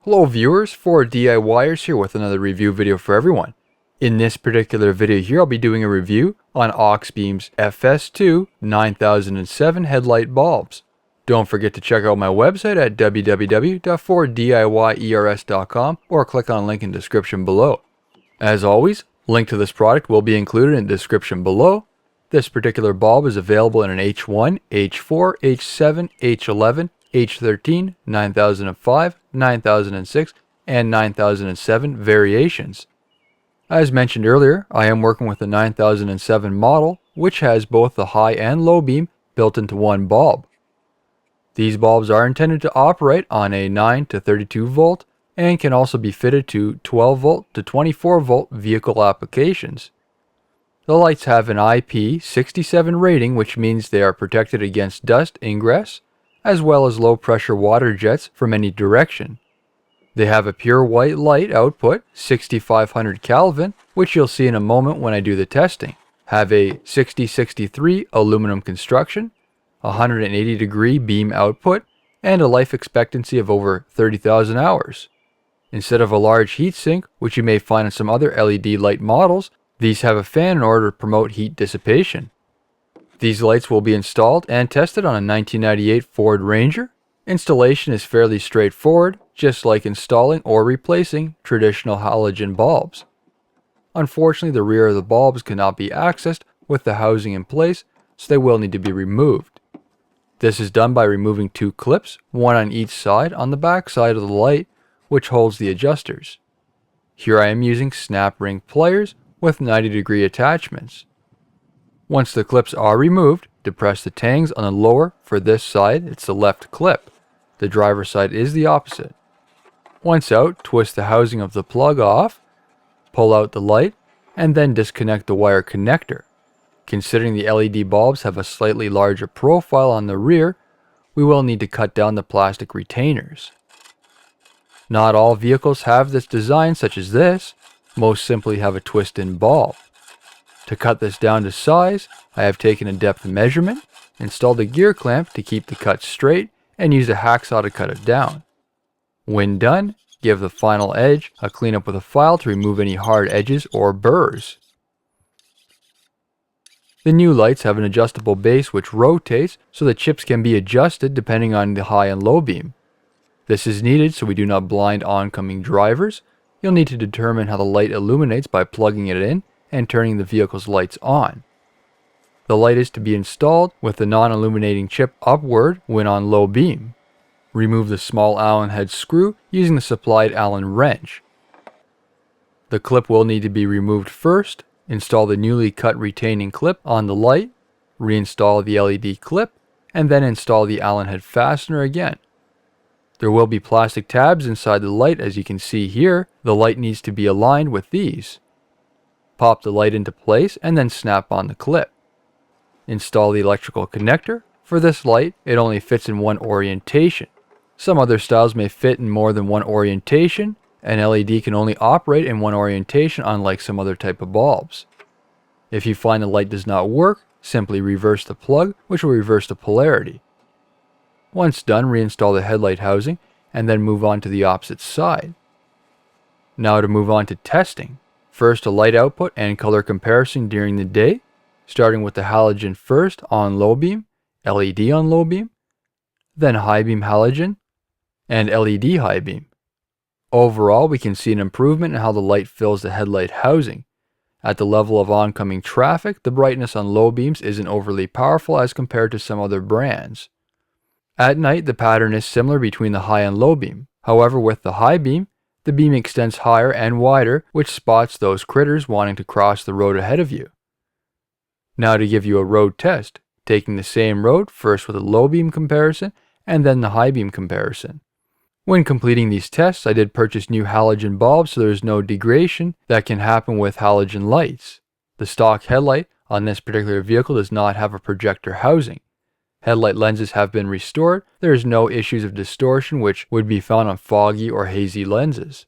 Hello viewers, 4DIYers here with another review video for everyone. In this particular video here, I'll be doing a review on Auxbeam's F-S2 9007 headlight bulbs. Don't forget to check out my website at www.4diyers.com or click on the link in the description below. As always, link to this product will be included in the description below. This particular bulb is available in an H1, H4, H7, H11, H13, 9005, 9006, and 9007 variations. As mentioned earlier, I am working with the 9007 model, which has both the high and low beam built into one bulb. These bulbs are intended to operate on a 9 to 32 volt and can also be fitted to 12 volt to 24 volt vehicle applications. The lights have an IP67 rating, which means they are protected against dust ingress, as well as low pressure water jets from any direction. They have a pure white light output, 6500 Kelvin, which you'll see in a moment when I do the testing. Have a 6063 aluminum construction, 180 degree beam output, and a life expectancy of over 30,000 hours. Instead of a large heatsink, which you may find in some other LED light models, these have a fan in order to promote heat dissipation. These lights will be installed and tested on a 1998 Ford Ranger. Installation is fairly straightforward, just like installing or replacing traditional halogen bulbs. Unfortunately, the rear of the bulbs cannot be accessed with the housing in place, so they will need to be removed. This is done by removing two clips, one on each side on the back side of the light, which holds the adjusters. Here I am using snap ring pliers with 90-degree attachments. Once the clips are removed, depress the tangs on the lower. For this side, it's the left clip. The driver's side is the opposite. Once out, twist the housing of the plug off, pull out the light, and then disconnect the wire connector. Considering the LED bulbs have a slightly larger profile on the rear, we will need to cut down the plastic retainers. Not all vehicles have this design such as this. Most simply have a twist-in bulb. To cut this down to size, I have taken a depth measurement, installed a gear clamp to keep the cut straight, and used a hacksaw to cut it down. When done, give the final edge a cleanup with a file to remove any hard edges or burrs. The new lights have an adjustable base which rotates so the chips can be adjusted depending on the high and low beam. This is needed so we do not blind oncoming drivers. You'll need to determine how the light illuminates by plugging it in and turning the vehicle's lights on. The light is to be installed with the non-illuminating chip upward when on low beam. Remove the small Allen head screw using the supplied Allen wrench. The clip will need to be removed first. Install the newly cut retaining clip on the light, reinstall the LED clip, and then install the Allen head fastener again. There will be plastic tabs inside the light, as you can see here. The light needs to be aligned with these. Pop the light into place and then snap on the clip. Install the electrical connector. For this light, it only fits in one orientation. Some other styles may fit in more than one orientation. An LED can only operate in one orientation, unlike some other type of bulbs. If you find the light does not work, simply reverse the plug, which will reverse the polarity. Once done, reinstall the headlight housing and then move on to the opposite side. Now to move on to testing. First, a light output and color comparison during the day, starting with the halogen first on low beam, LED on low beam, then high beam halogen, and LED high beam. Overall, we can see an improvement in how the light fills the headlight housing. At the level of oncoming traffic, the brightness on low beams isn't overly powerful as compared to some other brands. At night, the pattern is similar between the high and low beam. However, with the high beam, the beam extends higher and wider, which spots those critters wanting to cross the road ahead of you. Now to give you a road test, taking the same road, first with a low beam comparison, and then the high beam comparison. When completing these tests, I did purchase new halogen bulbs, so there is no degradation that can happen with halogen lights. The stock headlight on this particular vehicle does not have a projector housing. Headlight lenses have been restored. There is no issues of distortion which would be found on foggy or hazy lenses.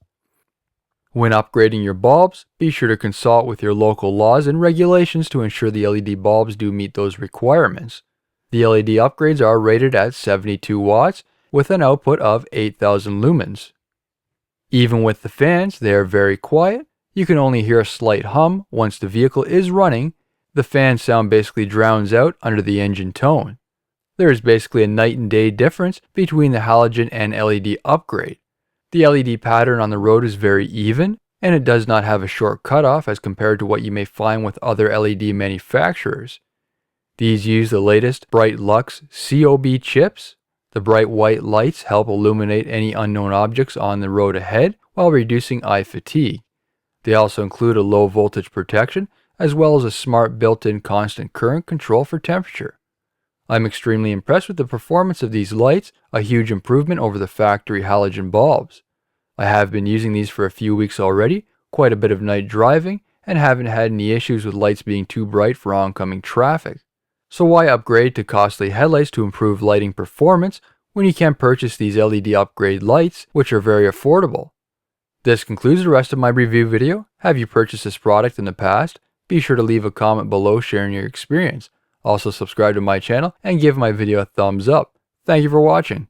When upgrading your bulbs, be sure to consult with your local laws and regulations to ensure the LED bulbs do meet those requirements. The LED upgrades are rated at 72 watts with an output of 8,000 lumens. Even with the fans, they are very quiet. You can only hear a slight hum once the vehicle is running. The fan sound basically drowns out under the engine tone. There is basically a night and day difference between the halogen and LED upgrade. The LED pattern on the road is very even, and it does not have a short cutoff as compared to what you may find with other LED manufacturers. These use the latest Bright Lux COB chips. The bright white lights help illuminate any unknown objects on the road ahead while reducing eye fatigue. They also include a low voltage protection as well as a smart built-in constant current control for temperature. I'm extremely impressed with the performance of these lights, a huge improvement over the factory halogen bulbs. I have been using these for a few weeks already, quite a bit of night driving, and haven't had any issues with lights being too bright for oncoming traffic. So why upgrade to costly headlights to improve lighting performance when you can purchase these LED upgrade lights, which are very affordable? This concludes the rest of my review video. Have you purchased this product in the past? Be sure to leave a comment below sharing your experience. Also subscribe to my channel and give my video a thumbs up. Thank you for watching.